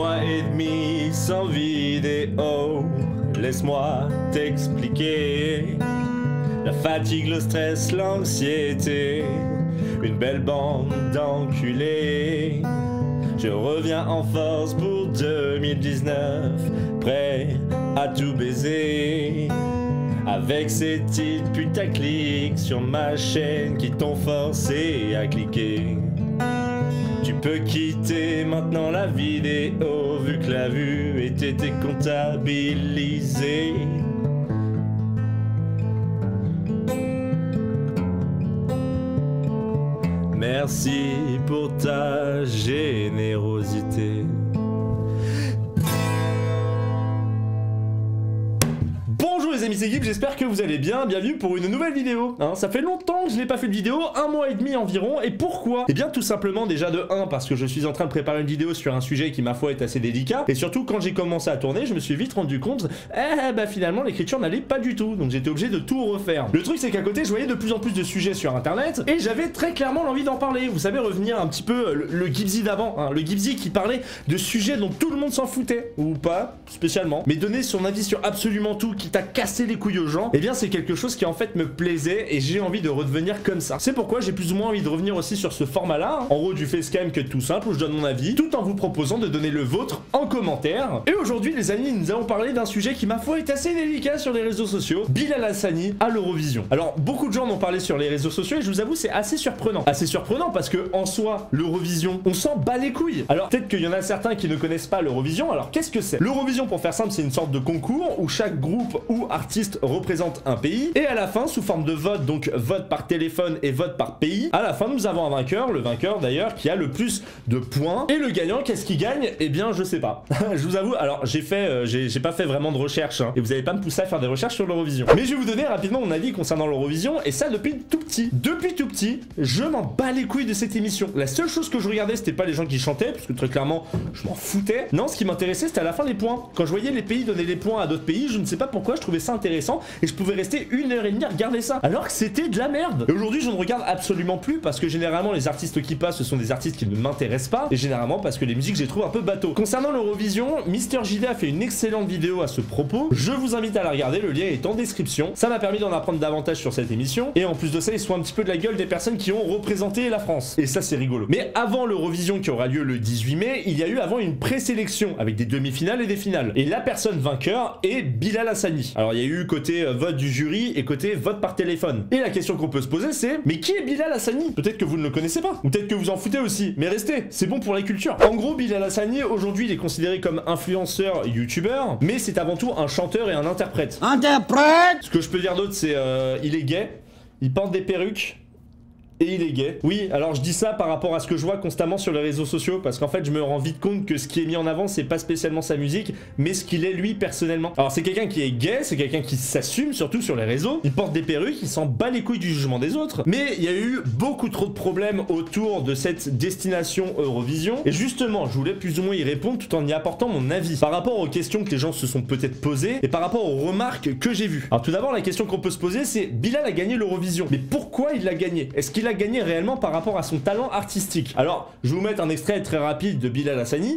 mois et demi sans vidéo, laisse-moi t'expliquer. La fatigue, le stress, l'anxiété, une belle bande d'enculés. Je reviens en force pour 2019, prêt à tout baiser. Avec ces titres putaclic sur ma chaîne qui t'ont forcé à cliquer. Tu peux quitter maintenant la vidéo vu que la vue était décomptabilisée. Merci pour ta générosité. Bonjour les amis, c'est Guib, j'espère que vous allez bien, bienvenue pour une nouvelle vidéo. Ça fait longtemps que je n'ai pas fait de vidéo, 1 mois et demi environ, et pourquoi? Eh bien tout simplement déjà de 1, parce que je suis en train de préparer une vidéo sur un sujet qui ma foi est assez délicat, et surtout quand j'ai commencé à tourner, je me suis vite rendu compte, finalement l'écriture n'allait pas du tout, donc j'étais obligé de tout refaire. Le truc c'est qu'à côté je voyais de plus en plus de sujets sur internet, et j'avais très clairement l'envie d'en parler, vous savez revenir un petit peu le Gibzy d'avant, le Gibzy qui parlait de sujets dont tout le monde s'en foutait, ou pas spécialement, mais donner son avis sur absolument tout, qui t'a cassé les couilles aux gens, et bien c'est quelque chose qui en fait me plaisait et j'ai envie de redevenir comme ça. C'est pourquoi j'ai plus ou moins envie de revenir aussi sur ce format là, en gros du facecam que tout simple où je donne mon avis, tout en vous proposant de donner le vôtre en commentaire. Et aujourd'hui les amis, nous allons parler d'un sujet qui ma foi est assez délicat sur les réseaux sociaux, Bilal Hassani à l'Eurovision. Alors beaucoup de gens en ont parlé sur les réseaux sociaux et je vous avoue c'est assez surprenant. Assez surprenant parce que en soi, l'Eurovision, on s'en bat les couilles. Alors peut-être qu'il y en a certains qui ne connaissent pas l'Eurovision, alors qu'est-ce que c'est? L'Eurovision pour faire simple c'est une sorte de concours où chaque groupe ou artiste représente un pays et à la fin sous forme de vote, donc vote par téléphone et vote par pays, à la fin nous avons un vainqueur, le vainqueur d'ailleurs qui a le plus de points, et le gagnant qu'est-ce qu'il gagne? Eh bien je sais pas. Je vous avoue, alors j'ai pas fait vraiment de recherche et vous allez pas me pousser à faire des recherches sur l'Eurovision, mais je vais vous donner rapidement mon avis concernant l'Eurovision, et ça depuis tout petit. Depuis tout petit, je m'en bats les couilles de cette émission. La seule chose que je regardais c'était pas les gens qui chantaient, parce que très clairement je m'en foutais. Non, ce qui m'intéressait c'était à la fin les points. Quand je voyais les pays donner les points à d'autres pays, je ne sais pas pourquoi je trouvais ça intéressant et je pouvais rester 1h30 à regarder ça alors que c'était de la merde. Et aujourd'hui je ne regarde absolument plus parce que généralement les artistes qui passent ce sont des artistes qui ne m'intéressent pas, et généralement parce que les musiques je les trouve un peu bateau. Concernant l'Eurovision, MrJV a fait une excellente vidéo à ce propos, je vous invite à la regarder, le lien est en description. Ça m'a permis d'en apprendre davantage sur cette émission, et en plus de ça ils sont un petit peu de la gueule des personnes qui ont représenté la France, et ça c'est rigolo. Mais avant l'Eurovision qui aura lieu le 18 mai, il y a eu avant une présélection avec des demi-finales et des finales, et la personne vainqueur est Bilal Hassani. Alors il y a eu côté vote du jury et côté vote par téléphone. Et la question qu'on peut se poser c'est, mais qui est Bilal Hassani? Peut-être que vous ne le connaissez pas, ou peut-être que vous en foutez aussi, mais restez, c'est bon pour la culture. En gros, Bilal Hassani aujourd'hui il est considéré comme influenceur, youtubeur, mais c'est avant tout un chanteur et un interprète. Interprète! Ce que je peux dire d'autre c'est il est gay, il porte des perruques, et il est gay. Oui, alors je dis ça par rapport à ce que je vois constamment sur les réseaux sociaux, parce qu'en fait je me rends vite compte que ce qui est mis en avant c'est pas spécialement sa musique, mais ce qu'il est lui personnellement. Alors c'est quelqu'un qui est gay, c'est quelqu'un qui s'assume surtout sur les réseaux, il porte des perruques, il s'en bat les couilles du jugement des autres, mais il y a eu beaucoup trop de problèmes autour de cette destination Eurovision, et justement je voulais plus ou moins y répondre tout en y apportant mon avis, par rapport aux questions que les gens se sont peut-être posées, et par rapport aux remarques que j'ai vues. Alors tout d'abord la question qu'on peut se poser c'est, Bilal a gagné l'Eurovision, mais pourquoi il l'a gagné? Est-ce qu'il a gagné réellement par rapport à son talent artistique? Alors, je vais vous mettre un extrait très rapide de Bilal Hassani.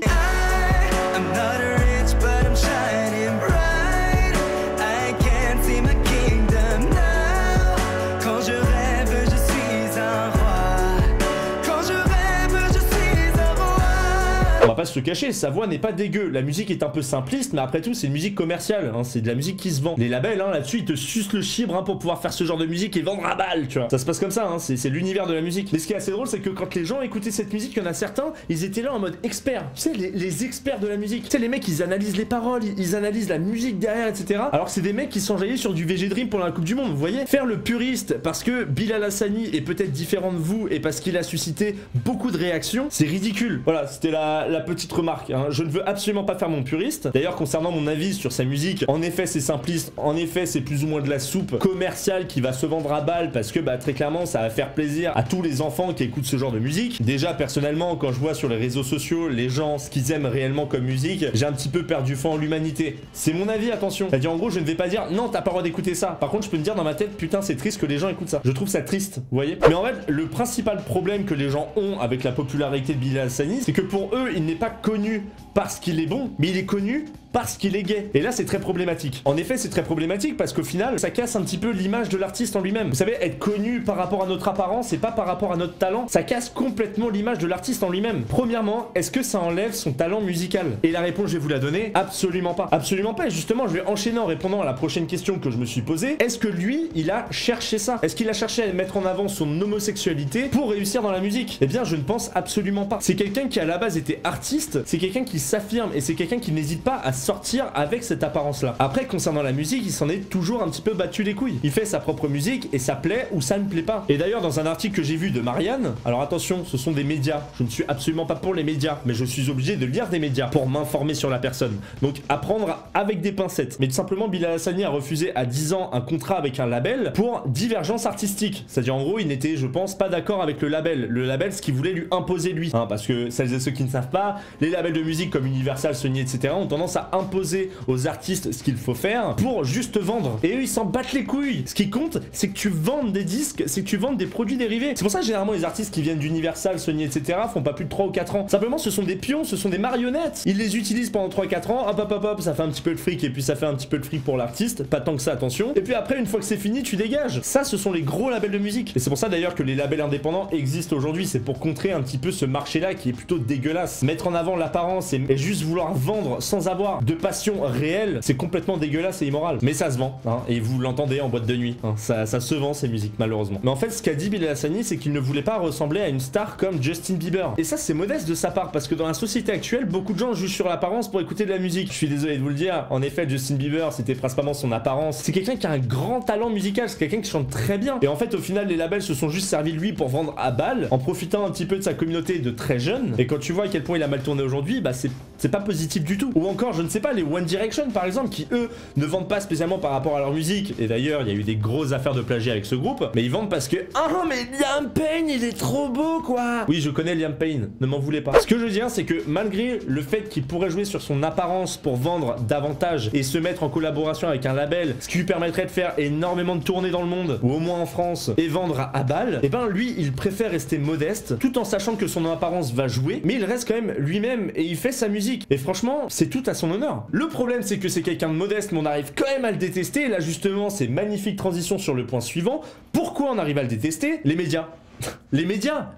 On va pas se le cacher, sa voix n'est pas dégueu, la musique est un peu simpliste, mais après tout c'est une musique commerciale, c'est de la musique qui se vend. Les labels là-dessus ils te sucent le chibre pour pouvoir faire ce genre de musique et vendre à balle, tu vois. Ça se passe comme ça, c'est l'univers de la musique. Mais ce qui est assez drôle c'est que quand les gens écoutaient cette musique, il y en a certains, ils étaient là en mode expert. Tu sais, les experts de la musique. Tu sais, les mecs ils analysent les paroles, ils analysent la musique derrière, etc. Alors que c'est des mecs qui s'enjaillaient sur du VG Dream pour la Coupe du Monde, vous voyez. Faire le puriste parce que Bilal Hassani est peut-être différent de vous et parce qu'il a suscité beaucoup de réactions, c'est ridicule. Voilà, c'était la petite remarque, je ne veux absolument pas faire mon puriste. D'ailleurs concernant mon avis sur sa musique, en effet c'est simpliste, en effet c'est plus ou moins de la soupe commerciale qui va se vendre à balle parce que très clairement ça va faire plaisir à tous les enfants qui écoutent ce genre de musique. Déjà personnellement quand je vois sur les réseaux sociaux les gens ce qu'ils aiment réellement comme musique, j'ai un petit peu perdu foi en l'humanité. C'est mon avis, attention. C'est-à-dire en gros je ne vais pas dire non t'as pas le droit d'écouter ça. Par contre je peux me dire dans ma tête putain c'est triste que les gens écoutent ça. Je trouve ça triste, vous voyez. Mais en fait le principal problème que les gens ont avec la popularité de Bilal Hassani, c'est que pour eux il n'est pas connu parce qu'il est bon, mais il est connu parce qu'il est gay. Et là, c'est très problématique. En effet, c'est très problématique parce qu'au final, ça casse un petit peu l'image de l'artiste en lui-même. Vous savez, être connu par rapport à notre apparence et pas par rapport à notre talent, ça casse complètement l'image de l'artiste en lui-même. Premièrement, est-ce que ça enlève son talent musical? Et la réponse, je vais vous la donner, absolument pas. Absolument pas. Et justement, je vais enchaîner en répondant à la prochaine question que je me suis posée. Est-ce que lui, il a cherché ça? Est-ce qu'il a cherché à mettre en avant son homosexualité pour réussir dans la musique? Eh bien, je ne pense absolument pas. C'est quelqu'un qui, à la base, était artiste, c'est quelqu'un qui s'affirme et c'est quelqu'un qui n'hésite pas à sortir avec cette apparence-là. Après, concernant la musique, il s'en est toujours un petit peu battu les couilles. Il fait sa propre musique et ça plaît ou ça ne plaît pas. Et d'ailleurs, dans un article que j'ai vu de Marianne, alors attention, ce sont des médias. Je ne suis absolument pas pour les médias, mais je suis obligé de lire des médias pour m'informer sur la personne. Donc, à prendre avec des pincettes. Mais tout simplement, Bilal Hassani a refusé à 10 ans un contrat avec un label pour divergence artistique. C'est-à-dire, en gros, il n'était, je pense, pas d'accord avec le label. Le label, ce qu'il voulait lui imposer lui. Hein, parce que, celles et ceux qui ne savent pas, les labels de musique comme Universal, Sony, etc. ont tendance à imposer aux artistes ce qu'il faut faire pour juste vendre. Et eux, ils s'en battent les couilles. Ce qui compte, c'est que tu vendes des disques, c'est que tu vendes des produits dérivés. C'est pour ça que généralement les artistes qui viennent d'Universal, Sony, etc. font pas plus de 3 ou 4 ans. Simplement, ce sont des pions, ce sont des marionnettes. Ils les utilisent pendant 3-4 ans, hop hop hop hop, ça fait un petit peu de fric et puis ça fait un petit peu de fric pour l'artiste. Pas tant que ça, attention. Et puis après, une fois que c'est fini, tu dégages. Ça, ce sont les gros labels de musique. Et c'est pour ça d'ailleurs que les labels indépendants existent aujourd'hui. C'est pour contrer un petit peu ce marché-là qui est plutôt dégueulasse. Mettre en avant l'apparence et juste vouloir vendre sans avoir de passion réelle, c'est complètement dégueulasse et immoral. Mais ça se vend, hein, et vous l'entendez en boîte de nuit. Hein, ça se vend ces musiques, malheureusement. Mais en fait, ce qu'a dit Bilal Hassani, c'est qu'il ne voulait pas ressembler à une star comme Justin Bieber. Et ça, c'est modeste de sa part, parce que dans la société actuelle, beaucoup de gens jugent sur l'apparence pour écouter de la musique. Je suis désolé de vous le dire. En effet, Justin Bieber, c'était principalement son apparence. C'est quelqu'un qui a un grand talent musical, c'est quelqu'un qui chante très bien. Et en fait, au final, les labels se sont juste servis de lui pour vendre à balle, en profitant un petit peu de sa communauté de très jeunes. Et quand tu vois à quel point il a mal tourné aujourd'hui, bah c'est pas positif du tout. Ou encore, je ne sais pas, les One Direction par exemple, qui eux ne vendent pas spécialement par rapport à leur musique. Et d'ailleurs, il y a eu des grosses affaires de plagiat avec ce groupe, mais ils vendent parce que ah mais Liam Payne, il est trop beau quoi. Oui, je connais Liam Payne, ne m'en voulez pas. Ce que je veux dire, c'est que malgré le fait qu'il pourrait jouer sur son apparence pour vendre davantage et se mettre en collaboration avec un label, ce qui lui permettrait de faire énormément de tournées dans le monde, ou au moins en France, et vendre à balle, et ben lui, il préfère rester modeste, tout en sachant que son apparence va jouer, mais il reste quand même lui-même et il fait sa musique. Et franchement, c'est tout à son honneur. Le problème, c'est que c'est quelqu'un de modeste, mais on arrive quand même à le détester. Et là, justement, c'est magnifique transition sur le point suivant. Pourquoi on arrive à le détester? Les médias. Les médias,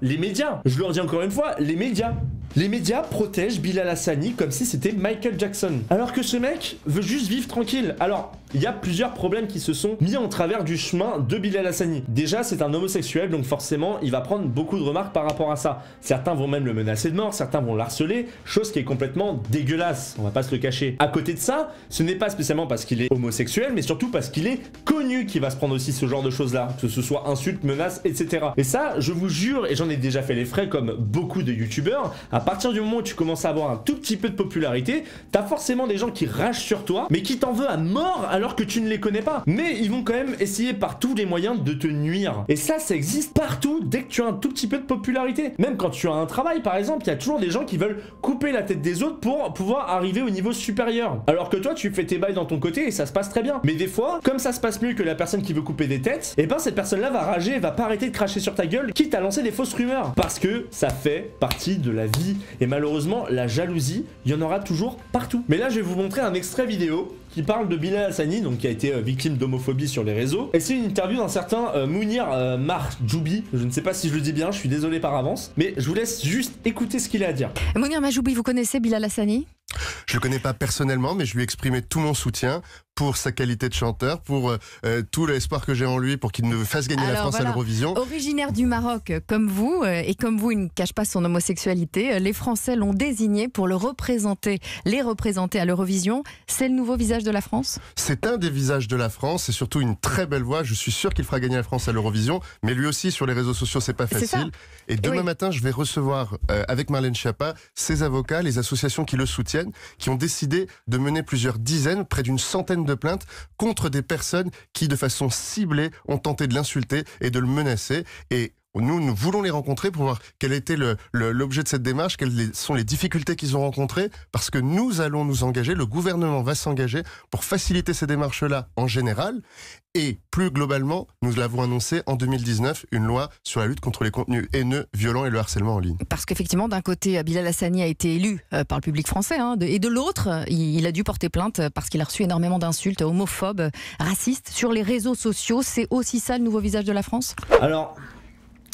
je le redis encore une fois, les médias. Les médias protègent Bilal Hassani comme si c'était Michael Jackson. Alors que ce mec veut juste vivre tranquille. Alors, il y a plusieurs problèmes qui se sont mis en travers du chemin de Bilal Hassani. Déjà, c'est un homosexuel, donc forcément, il va prendre beaucoup de remarques par rapport à ça. Certains vont même le menacer de mort, certains vont l'harceler, chose qui est complètement dégueulasse, on va pas se le cacher. À côté de ça, ce n'est pas spécialement parce qu'il est homosexuel, mais surtout parce qu'il est connu qu'il va se prendre aussi ce genre de choses-là, que ce soit insultes, menaces, etc. Et ça, je vous jure, et j'en ai déjà fait les frais comme beaucoup de youtubeurs, à partir du moment où tu commences à avoir un tout petit peu de popularité, t'as forcément des gens qui ragent sur toi, mais qui t'en veulent à mort alors que tu ne les connais pas. Mais ils vont quand même essayer par tous les moyens de te nuire. Et ça existe partout dès que tu as un tout petit peu de popularité. Même quand tu as un travail, par exemple, il y a toujours des gens qui veulent couper la tête des autres pour pouvoir arriver au niveau supérieur. Alors que toi, tu fais tes bails dans ton côté et ça se passe très bien. Mais des fois, comme ça se passe mieux que la personne qui veut couper des têtes, et ben cette personne-là va rager, va pas arrêter de cracher sur ta gueule, quitte à lancer des fausses rumeurs. Parce que ça fait partie de la vie. Et malheureusement, la jalousie, il y en aura toujours partout. Mais là, je vais vous montrer un extrait vidéo qui parle de Bilal Hassani, donc qui a été victime d'homophobie sur les réseaux. Et c'est une interview d'un certain Mounir Mahjoubi. Je ne sais pas si je le dis bien, je suis désolé par avance. Mais je vous laisse juste écouter ce qu'il a à dire. Mounir Mahjoubi, vous connaissez Bilal Hassani ? Je le connais pas personnellement, mais je lui ai exprimé tout mon soutien pour sa qualité de chanteur, pour tout l'espoir que j'ai en lui pour qu'il nous fasse gagner la France à l'Eurovision. Originaire du Maroc comme vous, et comme vous, il ne cache pas son homosexualité, les Français l'ont désigné pour les représenter à l'Eurovision. C'est le nouveau visage de la France ? C'est un des visages de la France, c'est surtout une très belle voix. Je suis sûr qu'il fera gagner la France à l'Eurovision, mais lui aussi sur les réseaux sociaux, c'est pas facile. Et demain matin, je vais recevoir avec Marlène Schiappa ses avocats, les associations qui le soutiennent, qui ont décidé de mener plusieurs dizaines, près d'une centaine de plaintes contre des personnes qui, de façon ciblée, ont tenté de l'insulter et de le menacer. Et nous voulons les rencontrer pour voir quel était l'objet de cette démarche, quelles sont les difficultés qu'ils ont rencontrées, parce que nous allons nous engager, le gouvernement va s'engager pour faciliter ces démarches-là en général, et plus globalement, nous l'avons annoncé en 2019, une loi sur la lutte contre les contenus haineux, violents et le harcèlement en ligne. Parce qu'effectivement, d'un côté, Bilal Hassani a été élu par le public français, et de l'autre, il a dû porter plainte parce qu'il a reçu énormément d'insultes homophobes, racistes sur les réseaux sociaux. C'est aussi ça le nouveau visage de la France ? Alors,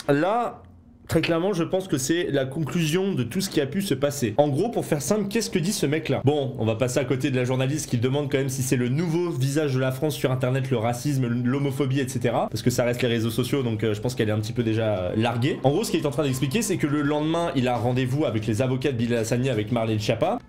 là... Très clairement, je pense que c'est la conclusion de tout ce qui a pu se passer. En gros, pour faire simple, qu'est-ce que dit ce mec-là? Bon, on va passer à côté de la journaliste qui demande quand même si c'est le nouveau visage de la France sur Internet, le racisme, l'homophobie, etc. Parce que ça reste les réseaux sociaux, donc je pense qu'elle est un petit peu déjà larguée. En gros, ce qu'il est en train d'expliquer, c'est que le lendemain, il a rendez-vous avec les avocats de Bilal Hassani, avec Marlène Schiappa.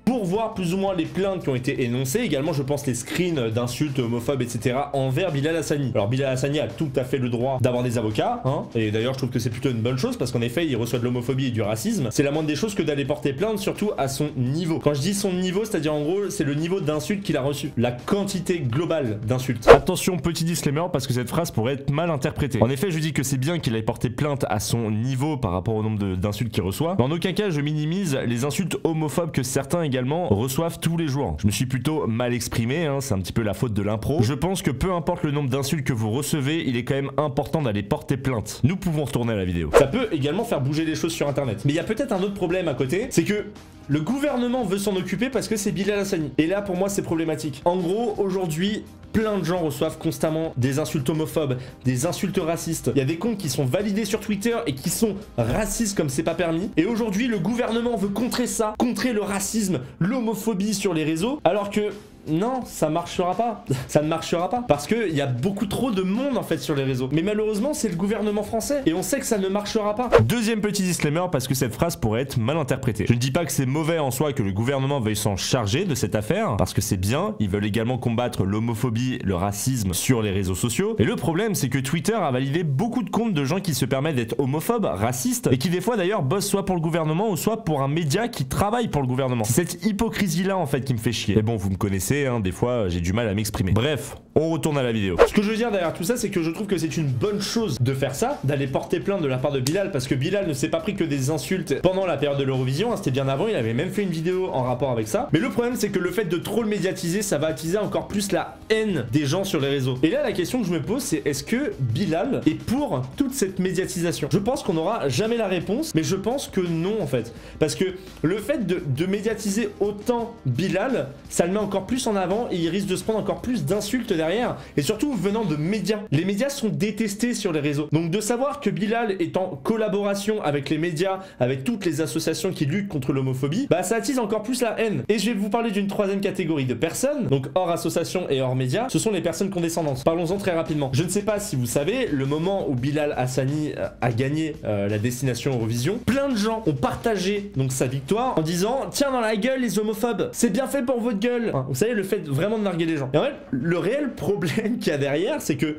Pour voir plus ou moins les plaintes qui ont été énoncées, également je pense les screens d'insultes homophobes, etc. envers Bilal Hassani. Alors Bilal Hassani a tout à fait le droit d'avoir des avocats, et d'ailleurs je trouve que c'est plutôt une bonne chose parce qu'en effet il reçoit de l'homophobie et du racisme. C'est la moindre des choses que d'aller porter plainte, surtout à son niveau. Quand je dis son niveau, c'est-à-dire en gros c'est le niveau d'insultes qu'il a reçu, la quantité globale d'insultes. Attention, petit disclaimer parce que cette phrase pourrait être mal interprétée. En effet je dis que c'est bien qu'il aille porter plainte à son niveau par rapport au nombre d'insultes qu'il reçoit, mais en aucun cas je minimise les insultes homophobes que certains également reçoivent tous les jours. Je me suis plutôt mal exprimé, c'est un petit peu la faute de l'impro. Je pense que peu importe le nombre d'insultes que vous recevez, il est quand même important d'aller porter plainte. Nous pouvons retourner à la vidéo. Ça peut également faire bouger les choses sur Internet. Mais il y a peut-être un autre problème à côté, c'est que le gouvernement veut s'en occuper parce que c'est Bilal Hassani. Et là, pour moi, c'est problématique. En gros, aujourd'hui, plein de gens reçoivent constamment des insultes homophobes, des insultes racistes. Il y a des comptes qui sont validés sur Twitter et qui sont racistes comme c'est pas permis. Et aujourd'hui, le gouvernement veut contrer ça, contrer le racisme, l'homophobie sur les réseaux, alors que... non, ça marchera pas. Ça ne marchera pas. Parce qu'il y a beaucoup trop de monde en fait sur les réseaux. Mais malheureusement, c'est le gouvernement français. Et on sait que ça ne marchera pas. Deuxième petit disclaimer parce que cette phrase pourrait être mal interprétée. Je ne dis pas que c'est mauvais en soi que le gouvernement veuille s'en charger de cette affaire. Parce que c'est bien. Ils veulent également combattre l'homophobie, le racisme sur les réseaux sociaux. Et le problème, c'est que Twitter a validé beaucoup de comptes de gens qui se permettent d'être homophobes, racistes. Et qui des fois d'ailleurs bossent soit pour le gouvernement ou soit pour un média qui travaille pour le gouvernement. C'est cette hypocrisie-là en fait qui me fait chier. Mais bon, vous me connaissez. Des fois j'ai du mal à m'exprimer. Bref, on retourne à la vidéo. Ce que je veux dire derrière tout ça, c'est que je trouve que c'est une bonne chose de faire ça, d'aller porter plainte de la part de Bilal, parce que Bilal ne s'est pas pris que des insultes pendant la période de l'Eurovision, c'était bien avant, il avait même fait une vidéo en rapport avec ça. Mais le problème, c'est que le fait de trop le médiatiser, ça va attiser encore plus la haine des gens sur les réseaux. Et là, la question que je me pose, c'est est-ce que Bilal est pour toute cette médiatisation? Je pense qu'on n'aura jamais la réponse, mais je pense que non en fait. Parce que le fait de médiatiser autant Bilal, ça le met encore plus en avant et il risque de se prendre encore plus d'insultes derrière, et surtout venant de médias. Les médias sont détestés sur les réseaux, donc de savoir que Bilal est en collaboration avec les médias, avec toutes les associations qui luttent contre l'homophobie, bah ça attise encore plus la haine. Et je vais vous parler d'une troisième catégorie de personnes, donc hors association et hors médias, ce sont les personnes condescendantes. Parlons-en très rapidement. Je ne sais pas si vous savez, le moment où Bilal Hassani a gagné la destination Eurovision, plein de gens ont partagé donc sa victoire en disant tiens dans la gueule les homophobes, c'est bien fait pour votre gueule. Vous savez, le fait vraiment de narguer les gens. Et en fait, le réel problème qu'il y a derrière, c'est que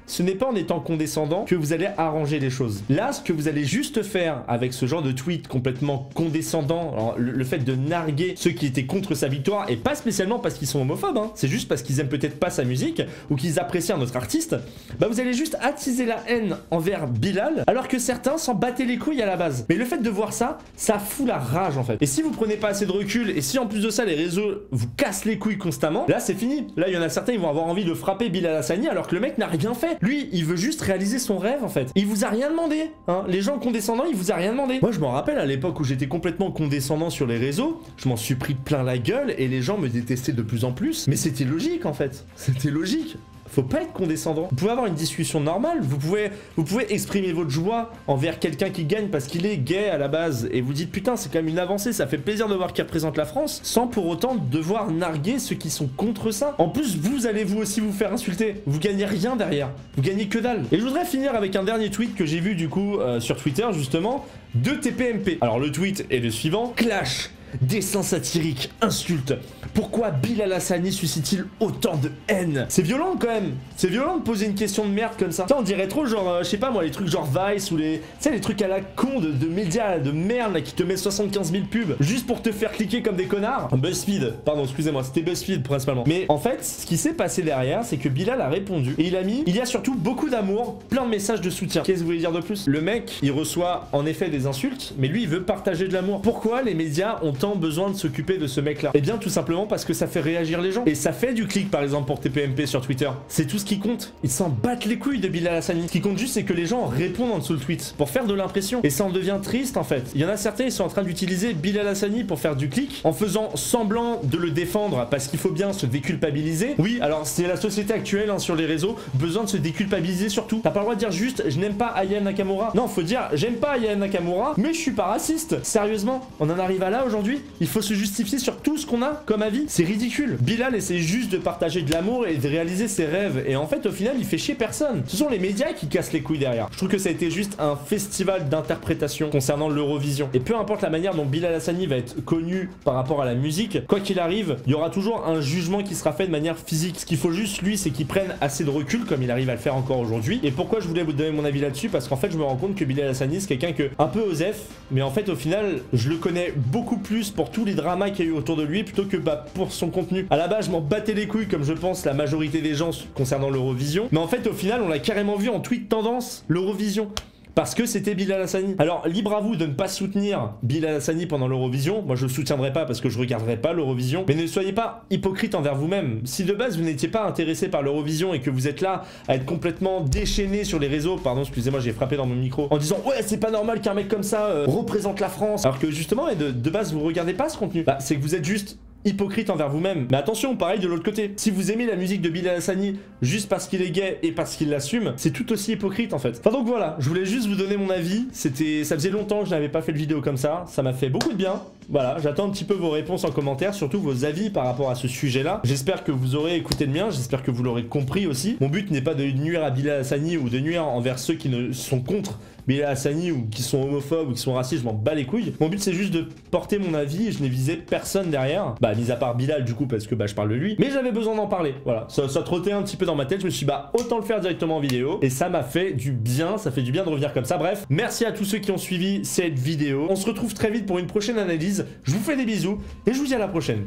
ce n'est pas en étant condescendant que vous allez arranger les choses. Là, ce que vous allez juste faire avec ce genre de tweet complètement condescendant, alors, le fait de narguer ceux qui étaient contre sa victoire, et pas spécialement parce qu'ils sont homophobes, c'est juste parce qu'ils aiment peut-être pas sa musique, ou qu'ils apprécient un autre artiste, bah vous allez juste attiser la haine envers Bilal, alors que certains s'en battaient les couilles à la base. Mais le fait de voir ça, ça fout la rage en fait. Et si vous prenez pas assez de recul, et si en plus de ça les réseaux vous cassent les couilles constamment, là c'est fini. Là il y en a certains, ils vont avoir envie de frapper Bilal Hassani alors que le mec n'a rien fait. Lui, il veut juste réaliser son rêve en fait. Il vous a rien demandé, Les gens condescendants, il vous a rien demandé. Moi, je m'en rappelle à l'époque où j'étais complètement condescendant sur les réseaux, je m'en suis pris plein la gueule et les gens me détestaient de plus en plus. Mais c'était logique en fait. C'était logique. Faut pas être condescendant. Vous pouvez avoir une discussion normale, vous pouvez exprimer votre joie envers quelqu'un qui gagne parce qu'il est gay à la base et vous dites putain c'est quand même une avancée, ça fait plaisir de voir qu'il représente la France, sans pour autant devoir narguer ceux qui sont contre ça. En plus vous allez vous aussi vous faire insulter, vous gagnez rien derrière, vous gagnez que dalle. Et je voudrais finir avec un dernier tweet que j'ai vu du coup sur Twitter justement de TPMP. Alors le tweet est le suivant: clash. Dessin satirique, insulte. Pourquoi Bilal Hassani suscite-t-il autant de haine? C'est violent quand même. C'est violent de poser une question de merde comme ça. Ça on dirait trop genre, je sais pas moi, les trucs genre Vice ou les... Tu sais les trucs à la con de médias de merde là, qui te met 75 000 pubs juste pour te faire cliquer comme des connards. BuzzFeed, pardon excusez-moi, c'était BuzzFeed principalement. Mais en fait, ce qui s'est passé derrière, c'est que Bilal a répondu et il a mis, il y a surtout beaucoup d'amour, plein de messages de soutien. Qu'est-ce que vous voulez dire de plus? Le mec, il reçoit en effet des insultes, mais lui il veut partager de l'amour. Pourquoi les médias ont tant besoin de s'occuper de ce mec là? Eh bien tout simplement parce que ça fait réagir les gens. Et ça fait du clic par exemple pour TPMP sur Twitter. C'est tout ce qui compte. Ils s'en battent les couilles de Bilal Hassani. Ce qui compte juste c'est que les gens répondent en dessous le tweet pour faire de l'impression. Et ça en devient triste en fait. Il y en a certains ils sont en train d'utiliser Bilal Hassani pour faire du clic en faisant semblant de le défendre parce qu'il faut bien se déculpabiliser. Oui alors c'est la société actuelle hein, sur les réseaux, besoin de se déculpabiliser surtout. T'as pas le droit de dire juste je n'aime pas Aya Nakamura. Non faut dire j'aime pas Aya Nakamura mais je suis pas raciste. Sérieusement, on en arrive à là aujourd'hui? Il faut se justifier sur tout ce qu'on a comme avis? C'est ridicule. Bilal essaie juste de partager de l'amour et de réaliser ses rêves et en fait au final il fait chier personne. Ce sont les médias qui cassent les couilles derrière. Je trouve que ça a été juste un festival d'interprétation concernant l'Eurovision. Et peu importe la manière dont Bilal Hassani va être connu par rapport à la musique, quoi qu'il arrive, il y aura toujours un jugement qui sera fait de manière physique. Ce qu'il faut juste lui c'est qu'il prenne assez de recul comme il arrive à le faire encore aujourd'hui. Et pourquoi je voulais vous donner mon avis là-dessus? Parce qu'en fait je me rends compte que Bilal Hassani c'est quelqu'un que un peu osef, mais en fait au final je le connais beaucoup plus pour tous les dramas qu'il y a eu autour de lui plutôt que pour son contenu. À la base je m'en battais les couilles comme je pense la majorité des gens concernant l'Eurovision, mais en fait au final on l'a carrément vu en tweet tendance l'Eurovision. Parce que c'était Bilal Hassani. Alors libre à vous de ne pas soutenir Bilal Hassani pendant l'Eurovision. Moi je le soutiendrai pas parce que je regarderai pas l'Eurovision. Mais ne soyez pas hypocrite envers vous-même. Si de base vous n'étiez pas intéressé par l'Eurovision et que vous êtes là à être complètement déchaîné sur les réseaux, pardon excusez-moi j'ai frappé dans mon micro, en disant ouais c'est pas normal qu'un mec comme ça représente la France. Alors que justement de base vous regardez pas ce contenu. Bah c'est que vous êtes juste hypocrite envers vous-même. Mais attention, pareil de l'autre côté. Si vous aimez la musique de Bilal Hassani juste parce qu'il est gay et parce qu'il l'assume, c'est tout aussi hypocrite en fait. Enfin donc voilà, je voulais juste vous donner mon avis. Ça faisait longtemps que je n'avais pas fait de vidéo comme ça. Ça m'a fait beaucoup de bien. Voilà, j'attends un petit peu vos réponses en commentaire, surtout vos avis par rapport à ce sujet-là. J'espère que vous aurez écouté le mien, j'espère que vous l'aurez compris aussi. Mon but n'est pas de nuire à Bilal Hassani ou de nuire envers ceux qui ne sont contre Bilal Hassani ou qui sont homophobes ou qui sont racistes, je m'en bats les couilles. Mon but c'est juste de porter mon avis et je n'ai visé personne derrière. Bah mis à part Bilal du coup parce que bah je parle de lui. Mais j'avais besoin d'en parler, voilà. Ça trottait un petit peu dans ma tête, je me suis dit bah autant le faire directement en vidéo. Et ça m'a fait du bien, ça fait du bien de revenir comme ça. Bref, merci à tous ceux qui ont suivi cette vidéo. On se retrouve très vite pour une prochaine analyse. Je vous fais des bisous et je vous dis à la prochaine.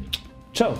Ciao.